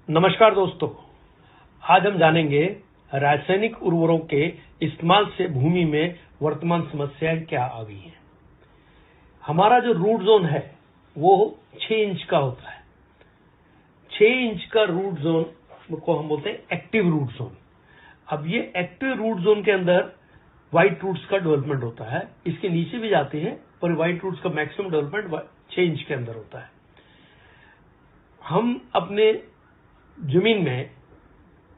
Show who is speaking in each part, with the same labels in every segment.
Speaker 1: नमस्कार दोस्तों, आज हम जानेंगे रासायनिक उर्वरकों के इस्तेमाल से भूमि में वर्तमान समस्याएं क्या आ गई हैं। हमारा जो रूट जोन है वो 6 इंच का होता है। 6 इंच का रूट जोन को हम बोलते हैं एक्टिव रूट जोन। अब ये एक्टिव रूट जोन के अंदर व्हाइट रूट्स का डेवलपमेंट होता है, इसके नीचे भी जाते हैं पर व्हाइट रूट्स का मैक्सिमम डेवलपमेंट 6 इंच के अंदर होता है। हम अपने जमीन में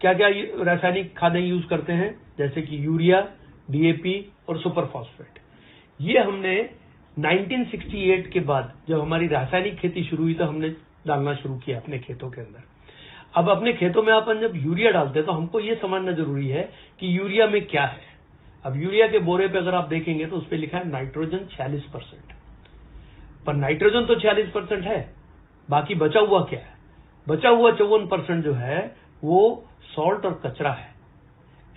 Speaker 1: क्या क्या रासायनिक खादें यूज करते हैं, जैसे कि यूरिया, डीएपी और सुपर फॉस्फेट। ये हमने 1968 के बाद जब हमारी रासायनिक खेती शुरू हुई तो हमने डालना शुरू किया अपने खेतों के अंदर। अब अपने खेतों में अपन जब यूरिया डालते हैं तो हमको ये समझना जरूरी है कि यूरिया में क्या है। अब यूरिया के बोरे पे अगर आप देखेंगे तो उस पर लिखा है नाइट्रोजन 46%, पर नाइट्रोजन तो 46% है, बाकी बचा हुआ क्या है? बचा हुआ 54% जो है वो सॉल्ट और कचरा है।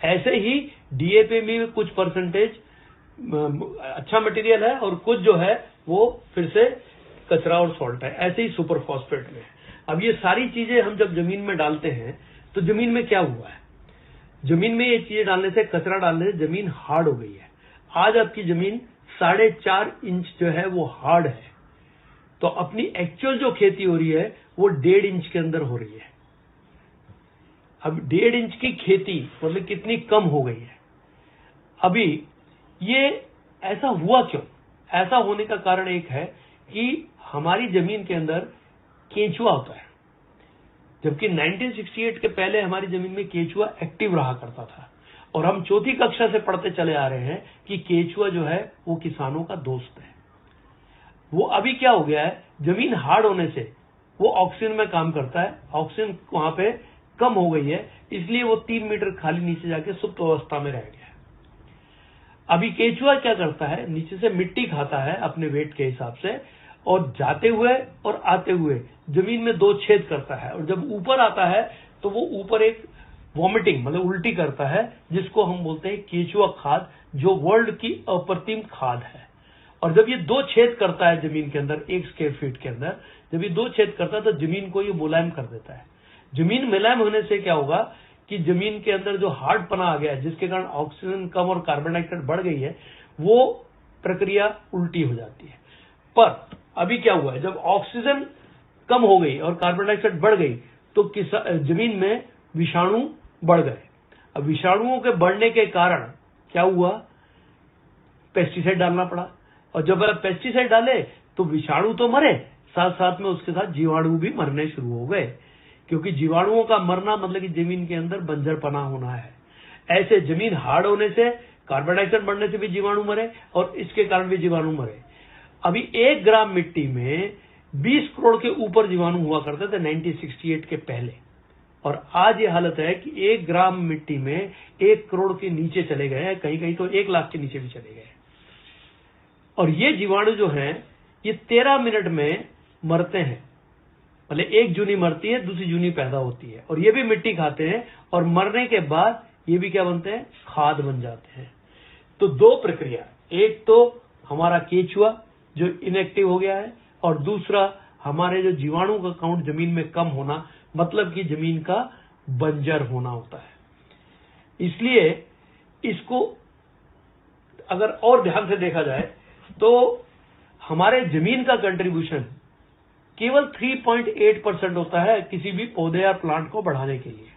Speaker 1: ऐसे ही डीएपी में कुछ परसेंटेज अच्छा मटेरियल है और कुछ जो है वो फिर से कचरा और सॉल्ट है। ऐसे ही सुपर फॉस्फेट में। अब ये सारी चीजें हम जब जमीन में डालते हैं तो जमीन में क्या हुआ है? जमीन में ये चीजें डालने से, कचरा डालने से जमीन हार्ड हो गई है। आज आपकी जमीन 4.5 इंच जो है वो हार्ड है, तो अपनी एक्चुअल जो खेती हो रही है वो 1.5 इंच के अंदर हो रही है। अब 1.5 इंच की खेती मतलब कितनी कम हो गई है। अभी ये ऐसा हुआ क्यों? ऐसा होने का कारण एक है कि हमारी जमीन के अंदर केंचुआ होता है, जबकि 1968 के पहले हमारी जमीन में केंचुआ एक्टिव रहा करता था। और हम चौथी कक्षा से पढ़ते चले आ रहे हैं कि केंचुआ जो है वो किसानों का दोस्त है। वो अभी क्या हो गया है, जमीन हार्ड होने से वो ऑक्सीजन में काम करता है, ऑक्सीजन वहां पे कम हो गई है, इसलिए वो 3 मीटर खाली नीचे जाके सुप्त अवस्था में रह गया है। अभी केंचुआ क्या करता है, नीचे से मिट्टी खाता है अपने वेट के हिसाब से, और जाते हुए और आते हुए जमीन में 2 छेद करता है, और जब ऊपर आता है तो वो ऊपर एक वॉमिटिंग मतलब उल्टी करता है, जिसको हम बोलते हैं केंचुआ खाद, जो वर्ल्ड की अप्रतिम खाद है। और जब ये 2 छेद करता है जमीन के अंदर 1 स्क्वायर फीट के अंदर, जब ये 2 छेद करता है तो जमीन को ये मुलायम कर देता है। जमीन मुलायम होने से क्या होगा कि जमीन के अंदर जो हार्ड पना आ गया है, जिसके कारण ऑक्सीजन कम और कार्बन डाइऑक्साइड बढ़ गई है, वो प्रक्रिया उल्टी हो जाती है। पर अभी क्या हुआ है, जब ऑक्सीजन कम हो गई और कार्बन डाइऑक्साइड बढ़ गई तो जमीन में विषाणु बढ़ गए। अब विषाणुओं के बढ़ने के कारण क्या हुआ, पेस्टिसाइड डालना पड़ा, और जब आप पेस्टिसाइड डाले तो विषाणु तो मरे, साथ साथ में उसके साथ जीवाणु भी मरने शुरू हो गए, क्योंकि जीवाणुओं का मरना मतलब कि जमीन के अंदर बंजरपना होना है। ऐसे जमीन हार्ड होने से, कार्बन डाइऑक्साइड बढ़ने से भी जीवाणु मरे और इसके कारण भी जीवाणु मरे। अभी 1 ग्राम मिट्टी में 20 करोड़ के ऊपर जीवाणु हुआ करते थे 1968 के पहले, और आज ये हालत है कि 1 ग्राम मिट्टी में 1 करोड़ के नीचे चले गए हैं, कहीं कहीं तो 1 लाख के नीचे भी चले गए। और ये जीवाणु जो हैं ये 13 मिनट में मरते हैं, मतलब एक जूनी मरती है, दूसरी जूनी पैदा होती है, और ये भी मिट्टी खाते हैं, और मरने के बाद ये भी क्या बनते हैं, खाद बन जाते हैं। तो 2 प्रक्रिया, एक तो हमारा केंचुआ जो इनएक्टिव हो गया है, और दूसरा हमारे जो जीवाणु का काउंट जमीन में कम होना, मतलब कि जमीन का बंजर होना होता है। इसलिए इसको अगर और ध्यान से देखा जाए तो हमारे जमीन का कंट्रीब्यूशन केवल 3.8% होता है किसी भी पौधे या प्लांट को बढ़ाने के लिए।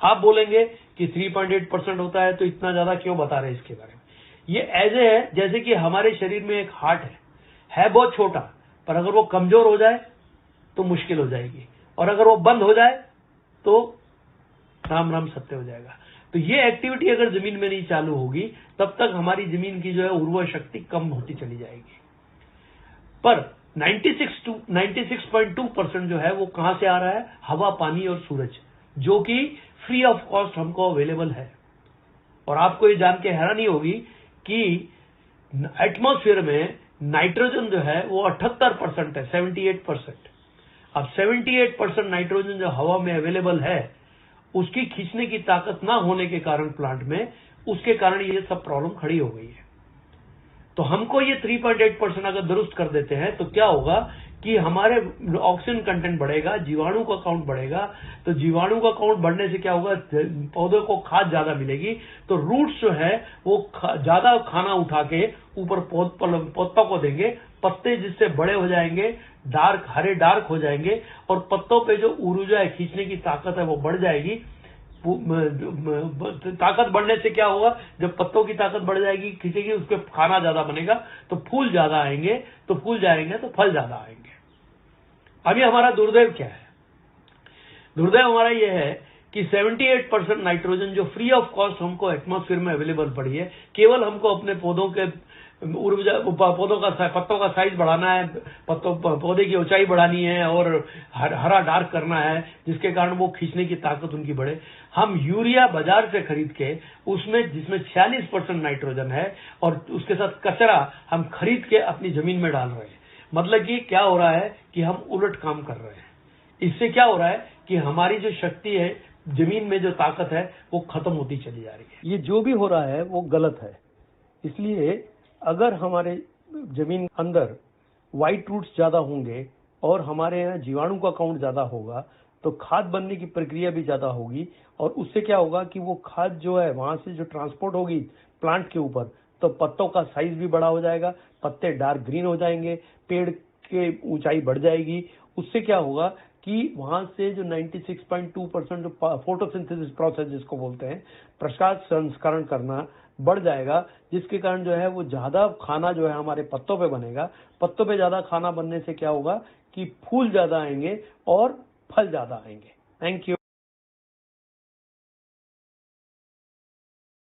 Speaker 1: आप बोलेंगे कि 3.8% होता है तो इतना ज्यादा क्यों बता रहे हैं इसके बारे में? ये ऐसे है जैसे कि हमारे शरीर में एक हार्ट है बहुत छोटा, पर अगर वो कमजोर हो जाए तो मुश्किल हो जाएगी, और अगर वो बंद हो जाए तो राम राम सत्य हो जाएगा। तो ये एक्टिविटी अगर जमीन में नहीं चालू होगी तब तक हमारी जमीन की जो है उर्वर शक्ति कम होती चली जाएगी। पर 96.2% जो है वो कहां से आ रहा है? हवा, पानी और सूरज, जो कि फ्री ऑफ कॉस्ट हमको अवेलेबल है। और आपको ये जान के हैरानी होगी कि एटमॉस्फेयर में नाइट्रोजन जो है वो 78% है, 78%। अब 78% नाइट्रोजन जो हवा में अवेलेबल है, उसकी खींचने की ताकत ना होने के कारण प्लांट में, उसके कारण ये सब प्रॉब्लम खड़ी हो गई है। तो हमको ये 3.8% अगर दुरुस्त कर देते हैं तो क्या होगा कि हमारे ऑक्सीजन कंटेंट बढ़ेगा, जीवाणु का काउंट बढ़ेगा। तो जीवाणु का काउंट बढ़ने से क्या होगा, पौधे को खाद ज्यादा मिलेगी। तो रूट्स जो है वो ज्यादा खाना उठा के ऊपर पत्तों को देंगे, पत्ते जिससे बड़े हो जाएंगे, डार्क हरे डार्क हो जाएंगे, और पत्तों पे जो ऊर्जा है, खींचने की ताकत है, वो बढ़ जाएगी। ताकत बढ़ने से क्या होगा, जब पत्तों की ताकत बढ़ जाएगी, खींचेगी, उसके खाना ज्यादा बनेगा, तो फूल ज्यादा आएंगे, तो फूल जाएंगे तो फल ज्यादा आएंगे। अभी हमारा दुर्दैव क्या है? दुर्दैव हमारा यह है कि 78% नाइट्रोजन जो फ्री ऑफ कॉस्ट हमको एटमॉस्फेयर में अवेलेबल पड़ी है, केवल हमको अपने पौधों के पत्तों का साइज बढ़ाना है, पौधे की ऊंचाई बढ़ानी है और हरा डार्क करना है, जिसके कारण वो खींचने की ताकत उनकी बढ़े। हम यूरिया बाजार से खरीद के जिसमें 46% नाइट्रोजन है, और उसके साथ कचरा हम खरीद के अपनी जमीन में डाल रहे हैं। मतलब कि क्या हो रहा है कि हम उलट काम कर रहे हैं। इससे क्या हो रहा है कि हमारी जो शक्ति है, जमीन में जो ताकत है, वो खत्म होती चली जा रही है। ये जो भी हो रहा है वो गलत है। इसलिए अगर हमारे जमीन अंदर व्हाइट रूट्स ज्यादा होंगे और हमारे यहाँ जीवाणु का काउंट ज्यादा होगा, तो खाद बनने की प्रक्रिया भी ज्यादा होगी, और उससे क्या होगा कि वो खाद जो है वहां से जो ट्रांसपोर्ट होगी प्लांट के ऊपर, तो पत्तों का साइज भी बड़ा हो जाएगा, पत्ते डार्क ग्रीन हो जाएंगे, पेड़ के ऊंचाई बढ़ जाएगी। उससे क्या होगा कि वहां से जो 96.2% फोटोसिंथेसिस प्रोसेस जिसको बोलते हैं, प्रकाश संस्करण करना बढ़ जाएगा, जिसके कारण जो है वो ज्यादा खाना जो है हमारे पत्तों पे बनेगा। पत्तों पे ज्यादा खाना बनने से क्या होगा कि फूल ज्यादा आएंगे और फल ज्यादा आएंगे। Thank you.